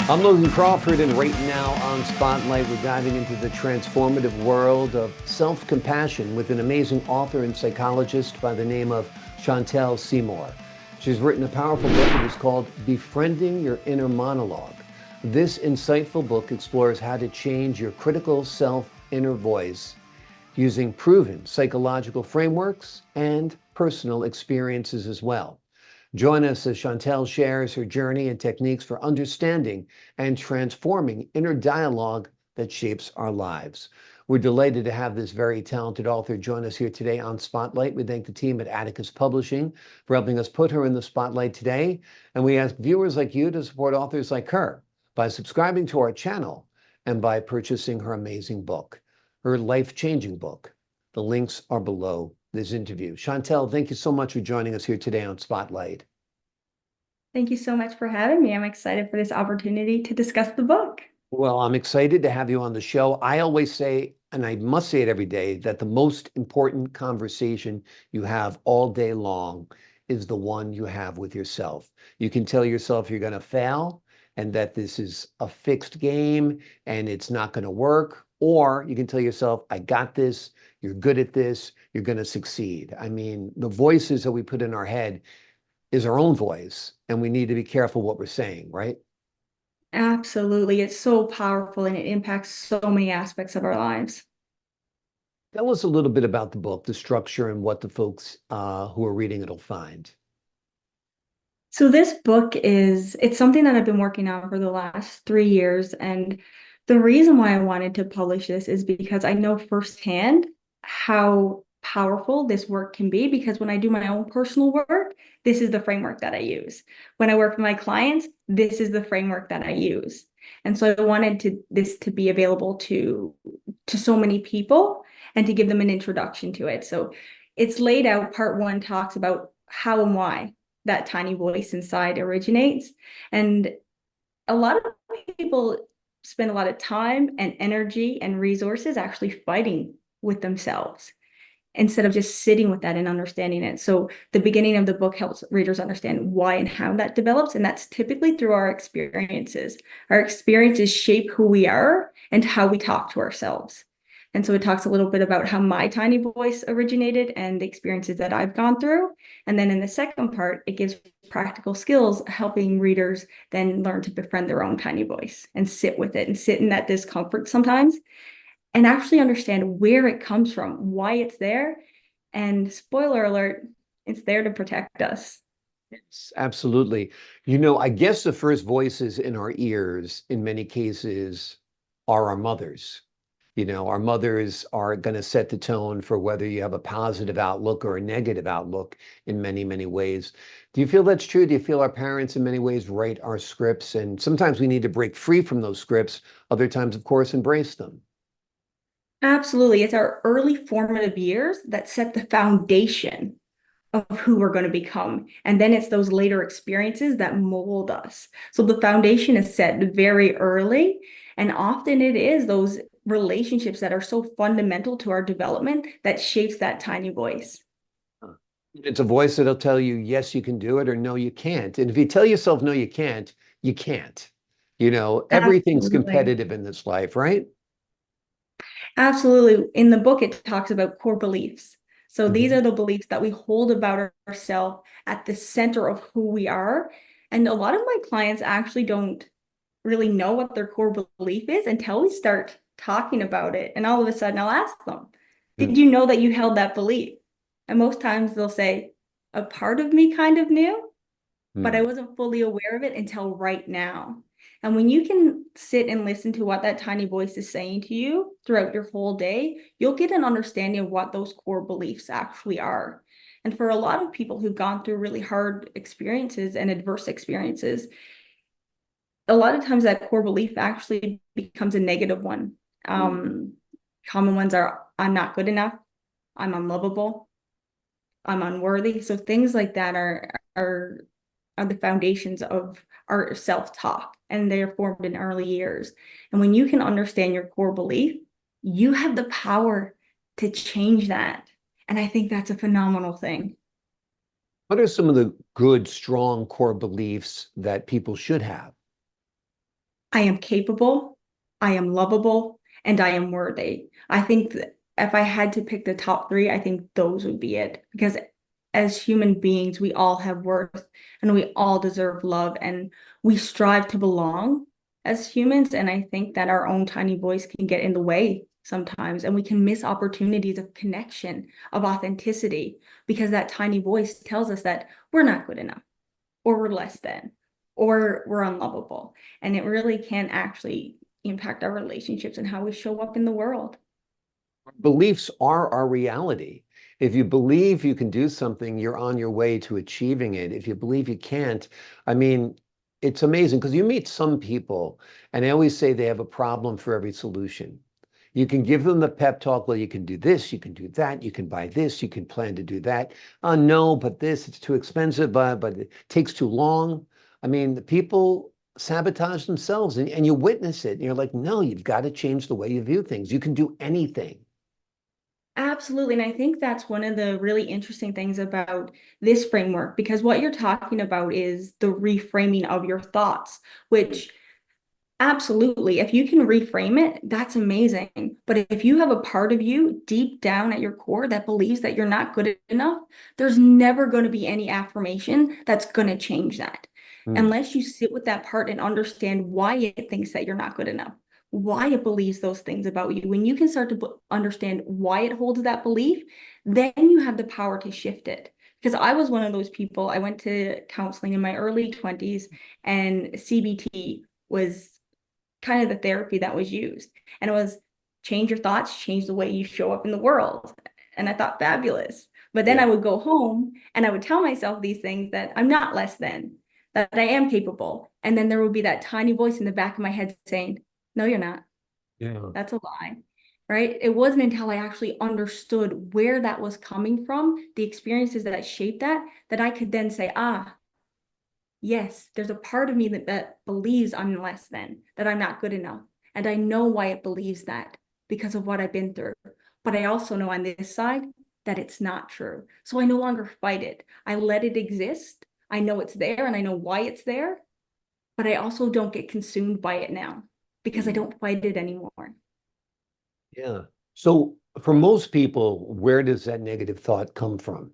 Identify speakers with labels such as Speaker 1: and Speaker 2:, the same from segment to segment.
Speaker 1: I'm Logan Crawford, and right now on Spotlight, we're diving into the transformative world of self-compassion with an amazing author and psychologist by the name of Chantal Seymour. She's written a powerful book that is called Befriending Your Inner Monologue. This insightful book explores how to change your critical self inner voice using proven psychological frameworks and personal experiences as well. Join us as Chantal shares her journey and techniques for understanding and transforming inner dialogue that shapes our lives. We're delighted to have this very talented author join us here today on Spotlight. We thank the team at Atticus Publishing for helping us put her in the spotlight today. And we ask viewers like you to support authors like her by subscribing to our channel and by purchasing her amazing book, her life-changing book. The links are below this interview. Chantal, thank you so much for joining us here today on Spotlight.
Speaker 2: Thank you so much for having me. I'm excited for this opportunity to discuss the book.
Speaker 1: Well, I'm excited to have you on the show. I always say, and I must say it every day, that the most important conversation you have all day long is the one you have with yourself. You can tell yourself you're going to fail and that this is a fixed game and it's not going to work. Or you can tell yourself, I got this, you're good at this, you're going to succeed. I mean, the voices that we put in our head is our own voice, and we need to be careful what we're saying, right?
Speaker 2: Absolutely. It's so powerful and it impacts so many aspects of our lives.
Speaker 1: Tell us a little bit about the book, the structure, and what the folks who are reading it will find.
Speaker 2: So this book it's something that I've been working on for the last 3 years. And the reason why I wanted to publish this is because I know firsthand how powerful this work can be, because when I do my own personal work, this is the framework that I use. When I work with my clients, this is the framework that I use. And so I wanted this to be available to so many people and to give them an introduction to it. So it's laid out. Part one talks about how and why that tiny voice inside originates. And a lot of people spend a lot of time and energy and resources actually fighting with themselves instead of just sitting with that and understanding it. So the beginning of the book helps readers understand why and how that develops. And that's typically through our experiences. Our experiences shape who we are and how we talk to ourselves. And so it talks a little bit about how my tiny voice originated and the experiences that I've gone through. And then in the second part, it gives practical skills, helping readers then learn to befriend their own tiny voice and sit with it and sit in that discomfort sometimes and actually understand where it comes from, why it's there. And spoiler alert, it's there to protect us.
Speaker 1: Yes, absolutely. You know, I guess the first voices in our ears, in many cases, are our mothers. You know, our mothers are going to set the tone for whether you have a positive outlook or a negative outlook in many, many ways. Do you feel that's true? Do you feel our parents in many ways write our scripts? And sometimes we need to break free from those scripts. Other times, of course, embrace them.
Speaker 2: Absolutely. It's our early formative years that set the foundation of who we're going to become. And then it's those later experiences that mold us. So the foundation is set very early. And often it is those relationships that are so fundamental to our development that shapes that tiny voice.
Speaker 1: It's a voice that'll tell you, yes, you can do it, or no, you can't. And if you tell yourself, no, you can't, you can't. You know, everything's
Speaker 2: Absolutely.
Speaker 1: competitive in this life, right?
Speaker 2: Absolutely. In the book, it talks about core beliefs. So these
Speaker 1: Mhm.
Speaker 2: are the beliefs that we hold about ourselves at the center of who we are. And a lot of my clients actually don't really know what their core belief is until we start talking about it. And all of a sudden, I'll ask them, did
Speaker 1: Mm,
Speaker 2: you know that you held that belief? And most times they'll say, a part of me kind of knew, but I
Speaker 1: mm.
Speaker 2: wasn't fully aware of it until right now. And when you can sit and listen to what that tiny voice is saying to you throughout your whole day, you'll get an understanding of what those core beliefs actually are. And for a lot of people who've gone through really hard experiences and adverse experiences, a lot of times that core belief actually becomes a negative one.
Speaker 1: Mm.
Speaker 2: Um, Common ones are I'm not good enough, I'm unlovable, I'm unworthy. So things like that are the foundations of our self-talk, and they're formed in early years. And when you can understand your core belief, you have the power to change that. And I think that's a phenomenal thing.
Speaker 1: What are some of the good, strong core beliefs that people should have?
Speaker 2: I am capable, I am lovable, and I am worthy. I think that if I had to pick the top three, I think those would be it. Because as human beings, we all have worth and we all deserve love and we strive to belong as humans. And I think that our own tiny voice can get in the way sometimes and we can miss opportunities of connection, of authenticity, because that tiny voice tells us that we're not good enough or we're less than or we're unlovable. And it really can actually impact our relationships and how we show up in the world.
Speaker 1: Beliefs are our reality. If you believe you can do something, you're on your way to achieving it. If you believe you can't, I mean, it's amazing because you meet some people, and they always say they have a problem for every solution. You can give them the pep talk, well, you can do this, you can do that, you can buy this, you can plan to do that. No, but this, it's too expensive, but it takes too long. I mean, the people sabotage themselves and you witness it. And you're like, no, you've got to change the way you view things. You can do anything.
Speaker 2: Absolutely. And I think that's one of the really interesting things about this framework, because what you're talking about is the reframing of your thoughts, which absolutely, if you can reframe it, that's amazing. But if you have a part of you deep down at your core that believes that you're not good enough, there's never going to be any affirmation that's going to change that.
Speaker 1: Mm.
Speaker 2: Unless you sit with that part and understand why it thinks that you're not good enough, why it believes those things about you. When you can start to understand why it holds that belief, then you have the power to shift it. Because I was one of those people, I went to counseling in my early 20s, and CBT was kind of the therapy that was used. And it was change your thoughts, change the way you show up in the world. And I thought fabulous. But then I
Speaker 1: Yeah.
Speaker 2: would go home and I would tell myself these things that I'm not less than, that I am capable. And then there would be that tiny voice in the back of my head saying, no, you're not.
Speaker 1: Yeah.
Speaker 2: That's a lie. Right. It wasn't until I actually understood where that was coming from, the experiences that shaped that, that I could then say, yes, there's a part of me that believes I'm less than, that I'm not good enough. And I know why it believes that because of what I've been through. But I also know on this side that it's not true. So I no longer fight it. I let it exist. I know it's there and I know why it's there, but I also don't get consumed by it now because I
Speaker 1: Mm.
Speaker 2: don't fight it anymore.
Speaker 1: Yeah. So for most people, where does that negative thought come from?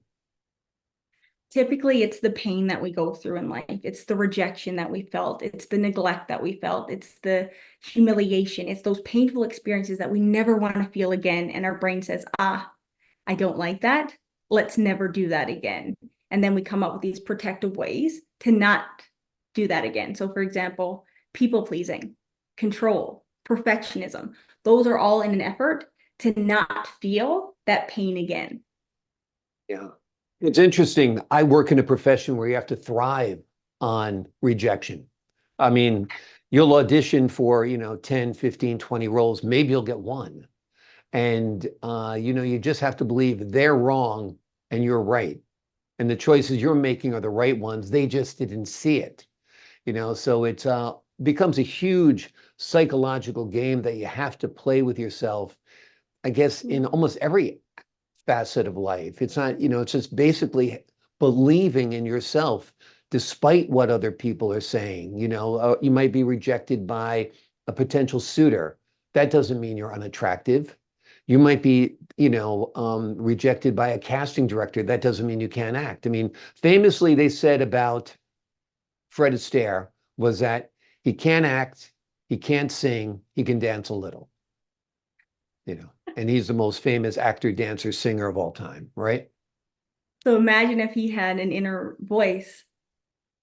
Speaker 2: Typically, it's the pain that we go through in life. It's the rejection that we felt. It's the neglect that we felt. It's the humiliation. It's those painful experiences that we never want to feel again. And our brain says, I don't like that. Let's never do that again. And then we come up with these protective ways to not do that again. So, for example, people pleasing, control, perfectionism. Those are all in an effort to not feel that pain again.
Speaker 1: Yeah. It's interesting. I work in a profession where you have to thrive on rejection. I mean, you'll audition for, 10, 15, 20 roles. Maybe you'll get one. And, you just have to believe they're wrong and you're right. And the choices you're making are the right ones. They just didn't see it, so it becomes a huge psychological game that you have to play with yourself, I guess, in almost every facet of life. It's not, it's just basically believing in yourself despite what other people are saying. You might be rejected by a potential suitor. That doesn't mean you're unattractive. You might be, rejected by a casting director. That doesn't mean you can't act. I mean, famously, they said about Fred Astaire was that he can't act, he can't sing, he can dance a little, and he's the most famous actor, dancer, singer of all time, right?
Speaker 2: So imagine if he had an inner voice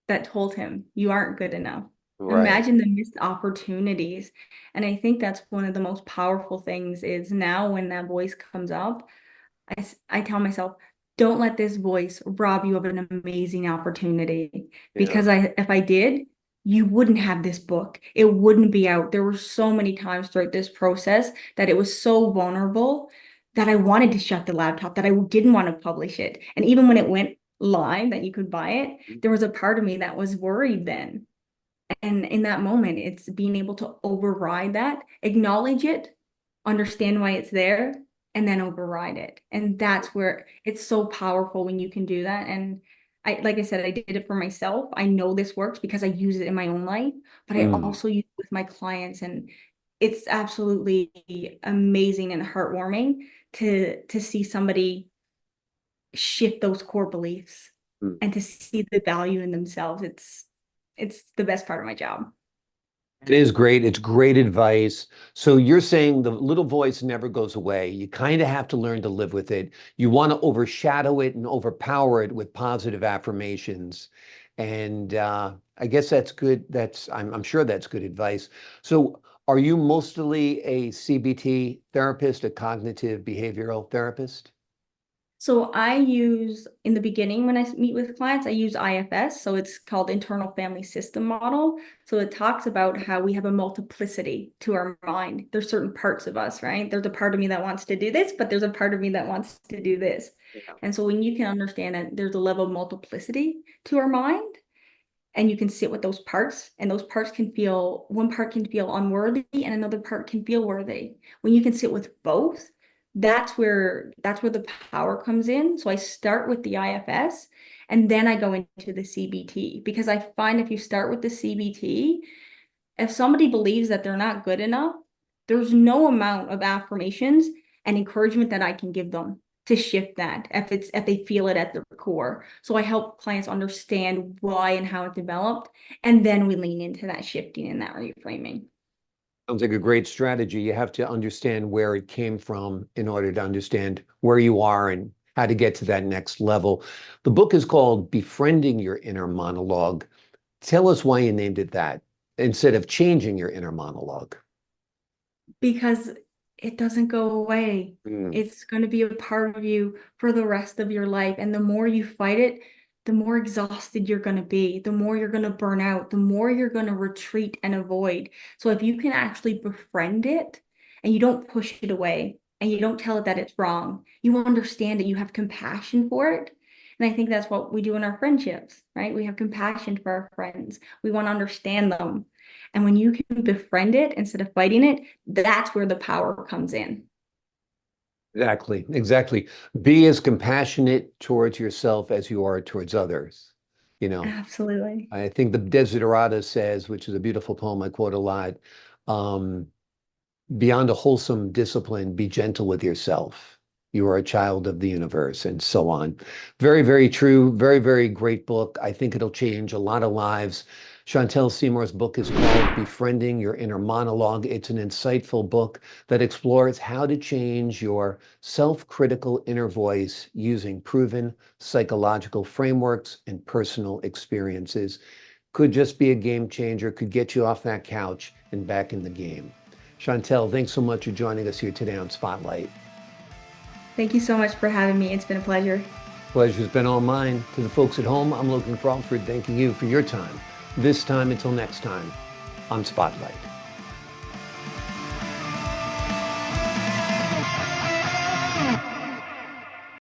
Speaker 2: that told him, you aren't good enough.
Speaker 1: Right.
Speaker 2: Imagine the missed opportunities. And I think that's one of the most powerful things is now when that voice comes up, I tell myself, don't let this voice rob you of an amazing opportunity.
Speaker 1: Yeah.
Speaker 2: Because if I did, you wouldn't have this book. It wouldn't be out. There were so many times throughout this process that it was so vulnerable that I wanted to shut the laptop, that I didn't want to publish it. And even when it went live, that you could buy it, there was a part of me that was worried then. And in that moment, it's being able to override that, acknowledge it, understand why it's there, and then override it. And that's where it's so powerful when you can do that. And like I said, I did it for myself. I know this works because I use it in my own life, but I
Speaker 1: Mm.
Speaker 2: also use it with my clients, and it's absolutely amazing and heartwarming to see somebody shift those core beliefs
Speaker 1: Mm.
Speaker 2: and to see the value in themselves. It's the best part of my job.
Speaker 1: It is great. It's great advice. So you're saying the little voice never goes away. You kind of have to learn to live with it. You want to overshadow it and overpower it with positive affirmations. And I guess that's good. I'm sure that's good advice. So are you mostly a CBT therapist, a cognitive behavioral therapist?
Speaker 2: So I use, in the beginning when I meet with clients, I use IFS. So it's called Internal Family System Model. So it talks about how we have a multiplicity to our mind. There's certain parts of us, right? There's a part of me that wants to do this, but there's a part of me that wants to do this.
Speaker 1: Yeah.
Speaker 2: And so when you can understand that there's a level of multiplicity to our mind, and you can sit with those parts, and those parts can feel, one part can feel unworthy and another part can feel worthy. When you can sit with both, that's where the power comes in. So I start with the IFS and then I go into the CBT, because I find if you start with the CBT, if somebody believes that they're not good enough, there's no amount of affirmations and encouragement that I can give them to shift that if they feel it at their core. So I help clients understand why and how it developed, and then we lean into that shifting and that reframing.
Speaker 1: Sounds like a great strategy. You have to understand where it came from in order to understand where you are and how to get to that next level. The book is called Befriending Your Inner Monologue. Tell us why you named it that instead of changing your inner monologue.
Speaker 2: Because it doesn't go away.
Speaker 1: Mm.
Speaker 2: It's going to be a part of you for the rest of your life. And the more you fight it, the more exhausted you're going to be, the more you're going to burn out, the more you're going to retreat and avoid. So if you can actually befriend it and you don't push it away and you don't tell it that it's wrong, you understand it, you have compassion for it. And I think that's what we do in our friendships, right? We have compassion for our friends. We want to understand them. And when you can befriend it instead of fighting it, that's where the power comes in.
Speaker 1: Exactly, exactly. Be as compassionate towards yourself as you are towards others. You know,
Speaker 2: Absolutely.
Speaker 1: I think the Desiderata says, which is a beautiful poem I quote a lot, um, beyond a wholesome discipline, be gentle with yourself. You are a child of the universe, and so on. Very, very true. Very, very great book. I think it'll change a lot of lives. Chantal Seymour's book is called Befriending Your Inner Monologue. It's an insightful book that explores how to change your self-critical inner voice using proven psychological frameworks and personal experiences. Could just be a game changer, could get you off that couch and back in the game. Chantal, thanks so much for joining us here today on Spotlight.
Speaker 2: Thank you so much for having me. It's been a pleasure.
Speaker 1: Pleasure's been all mine. To the folks at home, I'm Logan Crawford, thanking you for your time. This time until next time on Spotlight.